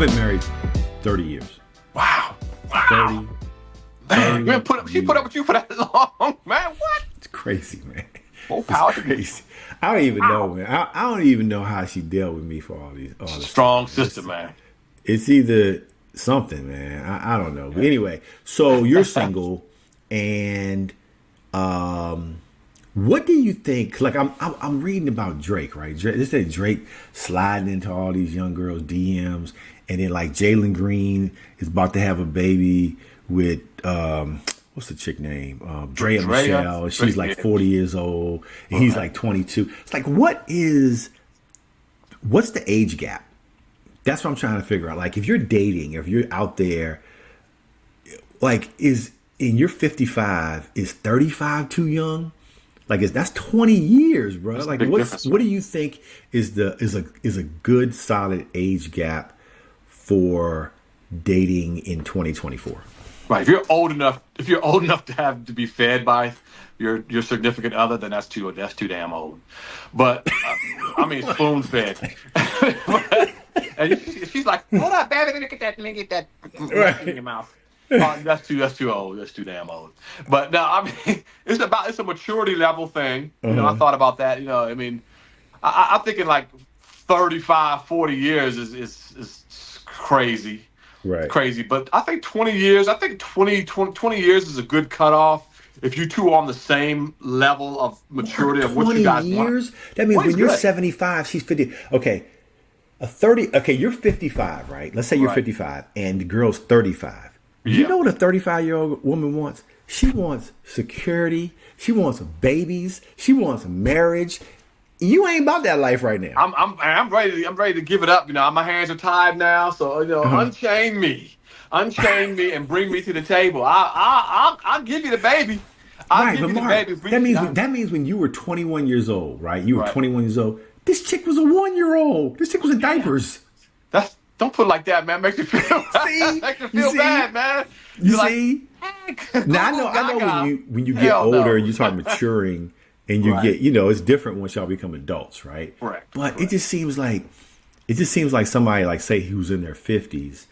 been married 30 years. Wow. 30. Man, she put up with you for that long, man. What? It's crazy, man. More power It's crazy. I don't even know, man. I don't even know how she dealt with me for all this Strong stuff, sister, man. It's either something, man. I don't know. But anyway, so you're single, and what do you think? Like I'm reading about Drake, right? They say Drake sliding into all these young girls' DMs, and then like Jalen Green is about to have a baby with what's the chick name? Drea Michelle. She's like 40 years old, and he's like 22. It's like, what's the age gap? That's what I'm trying to figure out. Like, if you're dating, if you're out there, like, you're 55, is 35 too young? Like, that's 20 years, bro. That's like, what do you think is a good solid age gap for dating in 2024? Right. If you're old enough to have to be fed by your significant other, then that's too damn old. But I mean, spoon fed. And she's like, "Hold up, baby, let me get that right in your mouth." That's too old. That's too damn old. But no, I mean, it's a maturity level thing. You know, I thought about that. You know, I mean, I'm thinking like 35, 40 years is crazy. Right. Crazy. But I think 20 years, 20 years is a good cutoff. If you two are on the same level of maturity of what you guys 20 years? want. That means when you're good. 75, she's 50. Okay. You're 55, right? Let's say you're 55 and the girl's 35. Yeah. You know what a 35-year-old woman wants? She wants security. She wants babies. She wants marriage. You ain't about that life right now. I'm ready to give it up. You know, my hands are tied now. So, you know, unchain me, and bring me to the table. I'll give you the baby. I'll give you the baby. That means when you were 21 years old, right? You were 21 years old. This chick was a 1-year-old. This chick was in diapers. Don't put it like that, man. Makes you feel bad, man. You see? Now I know when you get older and you start maturing and you get, you know, it's different once y'all become adults, right? Correct. But it just seems like somebody, like, say, who's in their 50s,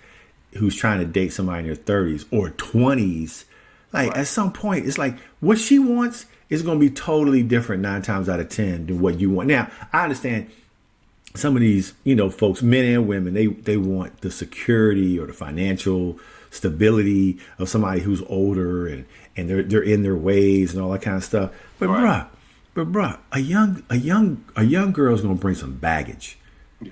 who's trying to date somebody in their 30s or 20s. Like, at some point, it's like what she wants is going to be totally different 9 times out of 10 than what you want. Now, I understand some of these, you know, folks, men and women, they want the security or the financial stability of somebody who's older and they're in their ways and all that kind of stuff. But bruh, a young girl is going to bring some baggage. Yeah.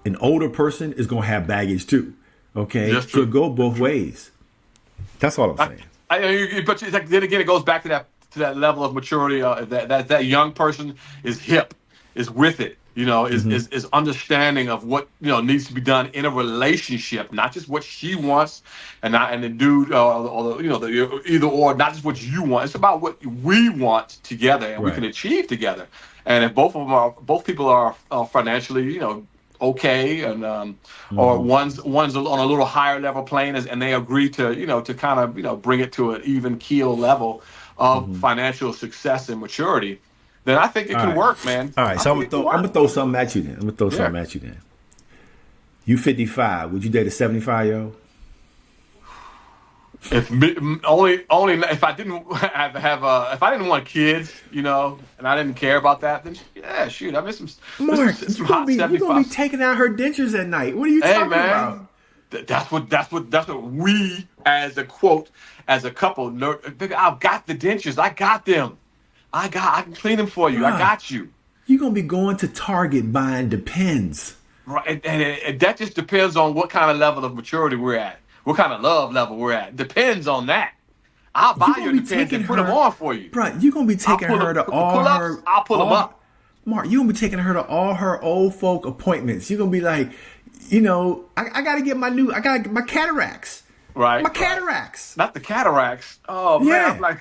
An older person is going to have baggage too. Okay, so it go both ways. That's all I'm saying. But then again, it goes back to that level of maturity. That young person is hip, is with it. You know, is understanding of what, you know, needs to be done in a relationship, not just what she wants, and the dude, or you know, the either or, not just what you want. It's about what we want together, and we can achieve together. And if both people are financially, you know, okay, and or one's on a little higher level plane, and they agree to, you know, to kind of, you know, bring it to an even keel level of financial success and maturity, then I think it can work, man. All right, so I'm gonna throw something at you then. You 55. Would you date a 75-year-old? If if I didn't if I didn't want kids, you know, and I didn't care about that, then yeah, shoot, I miss some. Mark, you're gonna be taking out her dentures at night. What are you talking about? That's what we as a couple. I've got the dentures. I got them. I can clean them for you. I got you. You're going to be going to Target buying Depends. Right. And that just depends on what kind of level of maturity we're at. What kind of love level we're at. Depends on that. I'll buy your Depends and put them on for you. Bro, you're going to be taking her to all her... I'll pull them up. Mark, you're going to be taking her to all her old folk appointments. You're going to be like, you know, I got to get my cataracts. Right. My cataracts. Not the cataracts. Oh, man. Yeah. I'm like...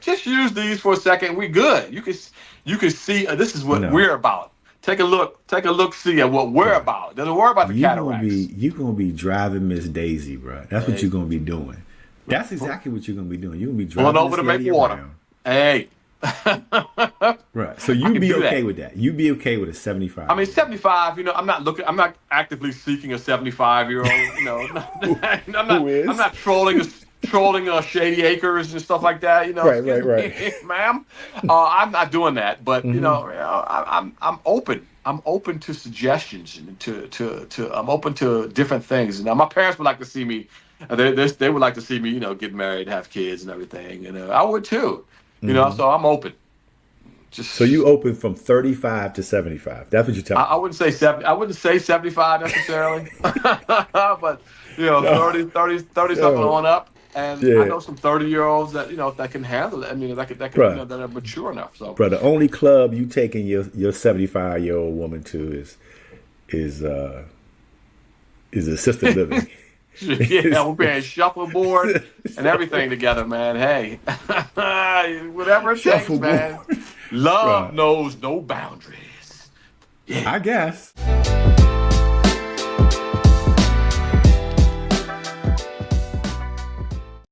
just use these for a second. We good. You can see this is what we're about. Take a look, see at what we're about. Doesn't worry about the cataracts. You're gonna be driving Miss Daisy, bro. That's what you're gonna be doing. That's exactly what you're gonna be doing. You're gonna be driving over to make water. Around. Hey. Right. So I you'd can be do that. okay with that. You'd be okay with a 75. I mean, 75. I'm not actively seeking a 75-year-old. Who is? I'm not trolling Shady Acres and stuff like that. Right. Ma'am. I'm not doing that. But I'm open. I'm open to suggestions and to I'm open to different things. Now, my parents would like to see me. They would like to see me, get married, have kids, and everything. And I would too. So I'm open. So you open from 35 to 75. That's what you're telling me. I wouldn't say 70. I wouldn't say 75 necessarily, but 30 something on up. And I know some 30-year-olds that that can handle it. I mean, that are mature enough. So, bro, the only club you taking your 75-year-old woman to is assisted living. Yeah, we're playing shuffleboard and everything together, man. Hey, whatever it takes, man. Love knows no boundaries. Yeah. I guess.